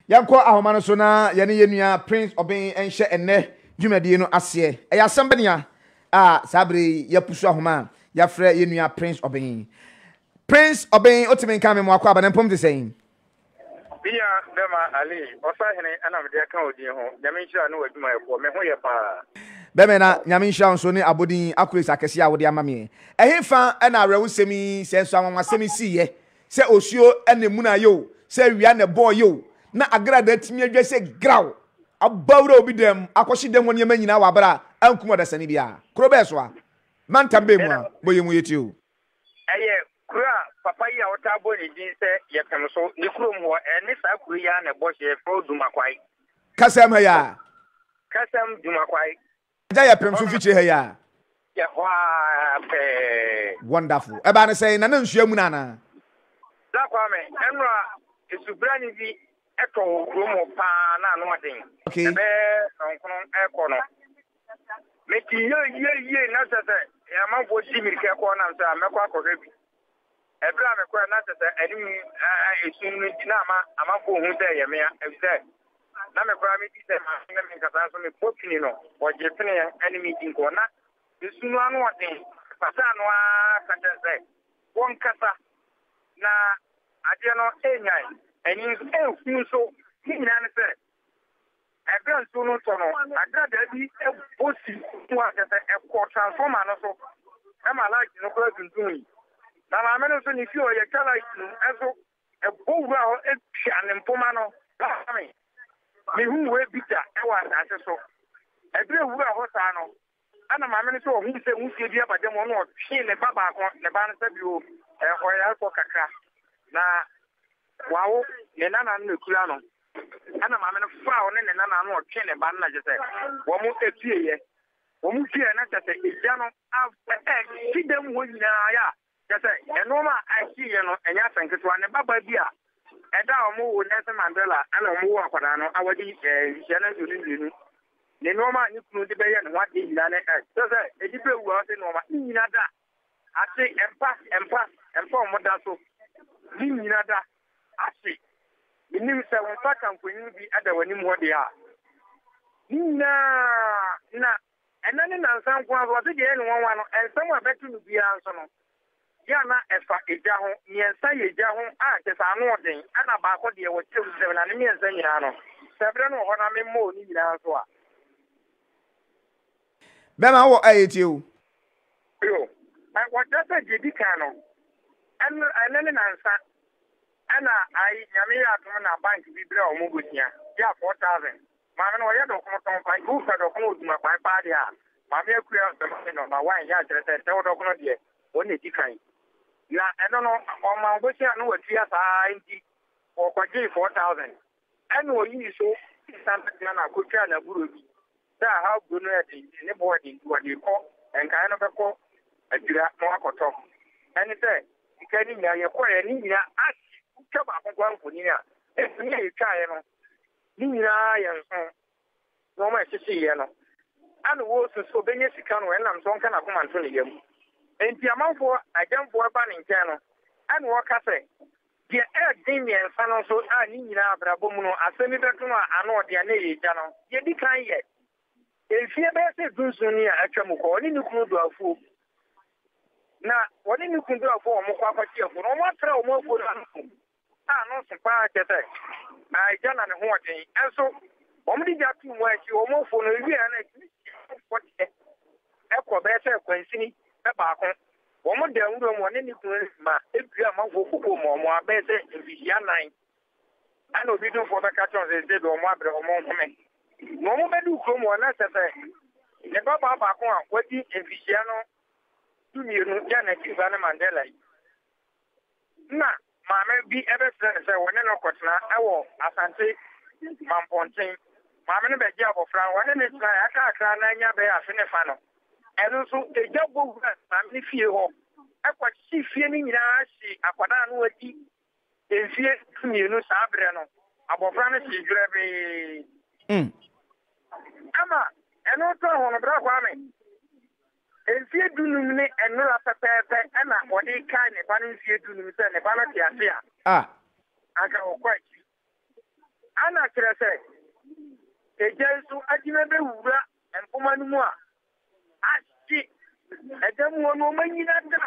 Yanko ahoma no so na yene yenua Prince Oben enhye enne dwumadie no ase. Eya sambania sabre yapusu ahoma ya frɛ yenua Prince Oben. Prince Oben otimen kan me mo akwa abanempom te sɛn. Bia dema Ali osahene ana me de kan odin ho. Nyame nhira no wadwuma yɛkɔ me ho yɛ pa. Bɛmɛ na nyame nhira nso ne abodin akuresi akɛse a wode ama me. Ehemfa na arewo semi sɛ so anwa semi siye. Sɛ osuo ene mu na yo, sɛ wia ne boy yo. Na agrada timi adwa se graw abawra obi dem akohye dem woni ma nyina wabra ankum odasani bia kro be so a mantambe mu a boyemu yeti o Eye kura papa yi a wota bo ni din se ye pem so ni krom ho ene sa kuru ya na bo hye fro Dumakwaa kasam ha ya kasam Dumakwaa ja ya pem so fiche ha ya ya wa pe wonderful e ba ne say na nsua mu na na la kwa me enra esubrani bi eto kromo pa na no maden okay be onkono eko no meti ye na sese ya ma bo si mirike ko na nsa mekọ akọhwe bi ebra mekọ na sese anim esun na ama ko hu se ye me ebise na mekọ mi ti se ma na mi kasa so me popini no o je pene enemy din ko na esunu anu odin pasa no a kata se won kasa na ade no enyai eni ehun so ni na ne se ebe nso no to no agrada bi osi to akese ekọ transformer no so e ma light no ko tuntun na ma me no so ni fi o ye kala itu eso ebowura ho etwa ne mpoma no me hu we bita e wa asase so ebre wura ho sa no ana ma me no so hu se hu sie bi abade mo no twe ne baba ko ne ba no sabi o o ya ko kakra na wawo ne nana no kura no ana ma me no fa o ne nana no twe ne ba no na je se wo mu etue ye wo mu tue na je se eja no kidem ho nyina ya je se enoma ahi ye no enya sanketwa ne baba bi a eda o mu wo Nelson Mandela ana o mu wo akwada no awadi hye na ndunu ne noma ni kunu de beye no wade nyina ne je se edipe wu o se noma nyina da ate empa o mo da so ni nyina da ate nim se won fa kampanyi bi ada wani mu hode a na enane na nsan ko aso de ye no wonwa no ensam abetu no bia nso no ya na efa eja ho miensa ye eja ho a te sa no odin ana ba ko de wo tewu se na ne miensa nyina no sebre no ho na me mo ni nyina nso a bema wo ayeti o yo what does a jidi kan no enane na nsan ana ai nyame ya to na bank bi bre o mo gosia ya 4000 maame no ye do ko ton fa ku fa do ko Dumakwaa pa dia maame akua be no ma wan ya jere te do ko de woni di kan na eno no o ma gosia no watua saa nti o kwaje 4000 eno yi so sampe na ko twa na buru bi da ha bu no e ne body wadi ko enkan no be ko adura no akoto eni se ikani nya ye ko ye ni nya kaba akwa mfoni a efuni e twae no ni nyina ye nso no ma ehye ye no anu wo so benye sika no enam so nka na koma nto ne yam enti amanfo agamfo ba ne nkyɛn no anu wo ka sɛ de din ye nsa no so a ni nyina abrabɔ mu no asɛmi beto no ano de na ye gya no ye di kan ye efie be se dunsun ni a atwa mu ko oni ni kunu do afu na woni ni kunu do afu o mo kwa kwati afu no mo atra o mo afu no se pa kete ai jana ne ho odin enso omdi jatu mu achi omofo no wi na e ko be se kwansini e ba ko omo de nwuro mo ne ni kun ma ebia ma go koko mo mo abe se enfisia 9 ana obi do for the carton se do mo abre mo home no mo be du kro mo na se se ne baba ba ko a wadi enfisia no tumiru ya na Kessben Mandela na maame bi ebe se wone no kotena ewo asante mamponten maame no beje abofra wone ne tira aka akra na anya be afe ne fa no eno so ejabo maame ne fie ho akwachi fie ni nyina ahyi akwada no wadi enfie tumienu sabre no abofra no si dwere be ama eno to ho no bra kwa me enfie dunum ne enura pepepe ana wodi kai ne ba no enfie dunum se ne ba no ti ase a aka okwachi ana kyerɛ sɛ ɛgya nso agyina bɛwura mpoma no mu a agye ɛgya mu hɔ no ɔma nyina da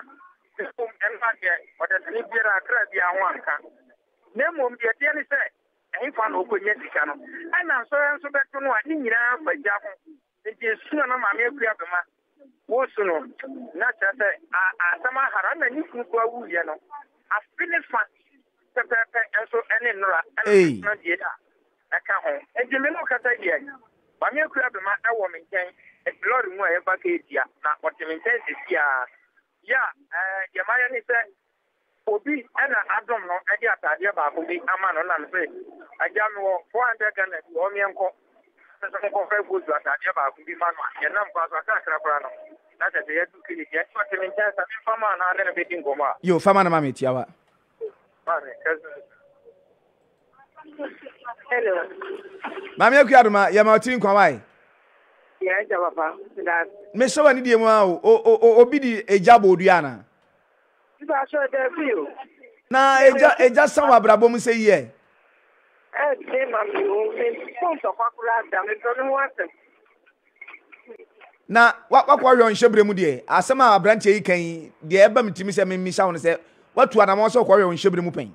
ɛmfa deɛ ɔdɛtene biara akra bi a ho anka na mmom deɛ deɛ ne sɛ ɛhefa na ɔkɔnya sika no ɛna nsɔre nso bɛto no a ne nyinaa fa gya ho nti esua na maame akua bɛma wosu no na kyerɛ sɛ asɛm ahara na ne kunu ko awuyɛ no afe ne fa pɛpɛɛpɛ nso ɛne nnora ɛna deɛ a ɛka ho nti me no kasa deɛ maame akua bɛma ɛwɔ me nkyɛn lɔre mu a yɛba ka ɛtia na ɔte me nkyɛn sɛsi a yɛ deɛ mayɛ ne sɛ obi ɛna adom no ɛde atadeɛ baako bi ama no nam sɛ agya me wɔ 400 Ghana bi ɔmeɛnkɔ sɛ nkɔfɛ bodu atadeɛ baako bi ma no a yɛnam kɔ so akakra kora no na sɛ sɛ yɛdu kiri deɛ ɔte me nkyɛn sɛ memfa ma anaa de no bɛdi nkɔmmɔ a yo fama no ma metia wa hello maame akua doma yɛma ɔtiri nkwa wae yɛ agya papa me hyɛ w'ani deɛ mu a obi di egya bɔ odua ana na egya san wɔ abrabɔ mu sɛ yie na wakɔ hwɛ nhyɛbrɛ mu deɛ asɛm a aberanteɛ yi kan deɛ ɛba me timi sɛ memisa wo no sɛ watu anamɔ sɛ wokɔ hwɛ nhyɛbrɛ mu pɛn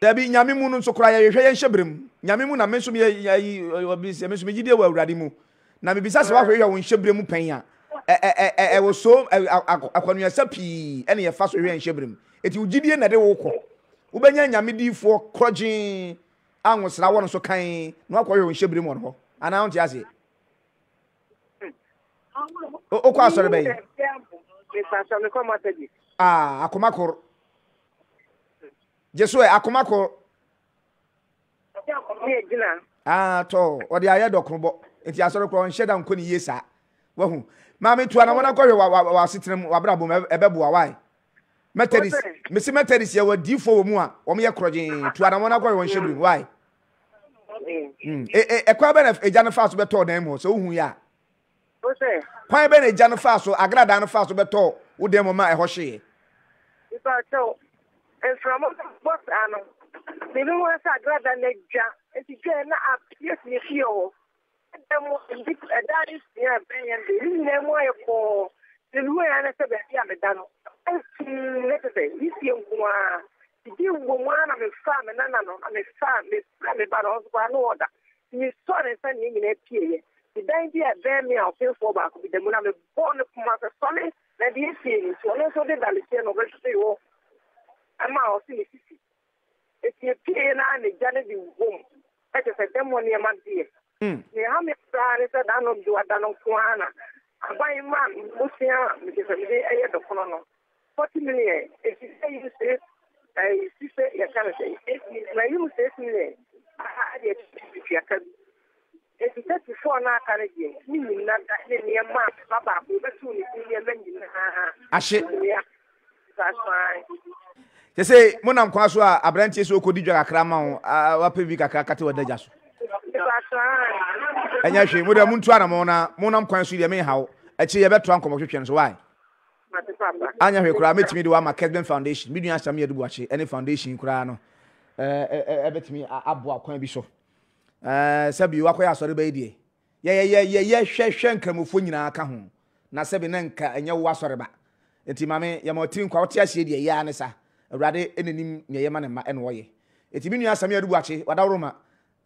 dabi nyame mu no nso kora yɛhwɛ yɛ nhyɛbrɛ mu nyame mu na me nso megyideɛ wɔ awurade mu na mebisa sɛ woahwɛ yɛ wo nhyɛbrɛ mu pɛn a ɛwɔ so akwanuasa pii ɛne yɛfa so hwɛ nhyɛbrɛ mu ɛti wogyidie na de wokɔ wobɛnya nyame diifoɔ korɔgyee anwosra wɔ no so kan na wakɔ hwɛ wo nhyɛbrɛ mu wɔ no hɔ anaa wonte aseɛ wokɔ asɔre bɛyi akomakor jesu akomakor to ɔde ayɛ dɔkorobɔ nti asɔre korɔ nhyɛ da nkɔ ne yie saa wahu maame tu ana wona kɔhwɛ wa asetena mu wabrabɔ mu ɛbɛboa wae methodist mesi methodist yɛ wadifo wɔ mu a wɔn yɛ korɔgye tu ana wona kɔhwɛ wɔn hyɛbiri wae ɛkwan bɛ na egya no fa so bɛtɔ dan mu so ohu ya kwan bɛ na egya no fa so agrada no fa so bɛtɔ wo dan mu ma ɛhɔ hye From what I know, the new ones are glad that they jump and to get up, yes, you feel. And that is the opinion, the more for the way I said that I am done. Let's say, if you want to do one of a farm and another, and a farm is but also one order. You saw the sun in a period. The idea very me of feel for back with the moon of the born of Mother Sonny, and the issue is one also the Galician of the I'm out in the city. If you pay and the Janet womb, that is a demon near my dear. How many friends that I don't do a Danon Kuana? I buy a man, Lucia, because I'm the of Colonel. 40 million. If you say you say, I say, you can't say, if you say, I get if you can. If you said before now, can again, meaning not that near Mark, Papa, we were soon in I should. That's fine. They say, Monam Kwaswa, a branch is Okodi Jakrama, Wapi Kakati or Dejas. And yes, she would have Muntuana Mona, Monam Quansu, may how, a cheer better trunk of why? Anya Hekra met me to my Kessben Foundation, medium some year to watch any foundation, Crano. Bet me, Abwa, Quan Bishop. Sabi, Waka, sorry, baby. Yeah, Shanka Mufunina Kahun. Na Sabinenka and your Wasaraba. Eti mame ya motin kwa otia hie de ya ne sa awrade enenim ne yema ne ma ene woye eti binu asam ya duache wadaroma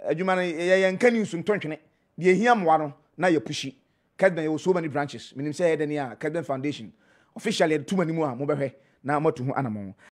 adwuma ne ye nkani nsu tontwene de ehia moa no na ya pushi Kessben you so many branches minim say he de ne a Kessben Foundation officially de tumani mu a mo behwe na moto hu anamo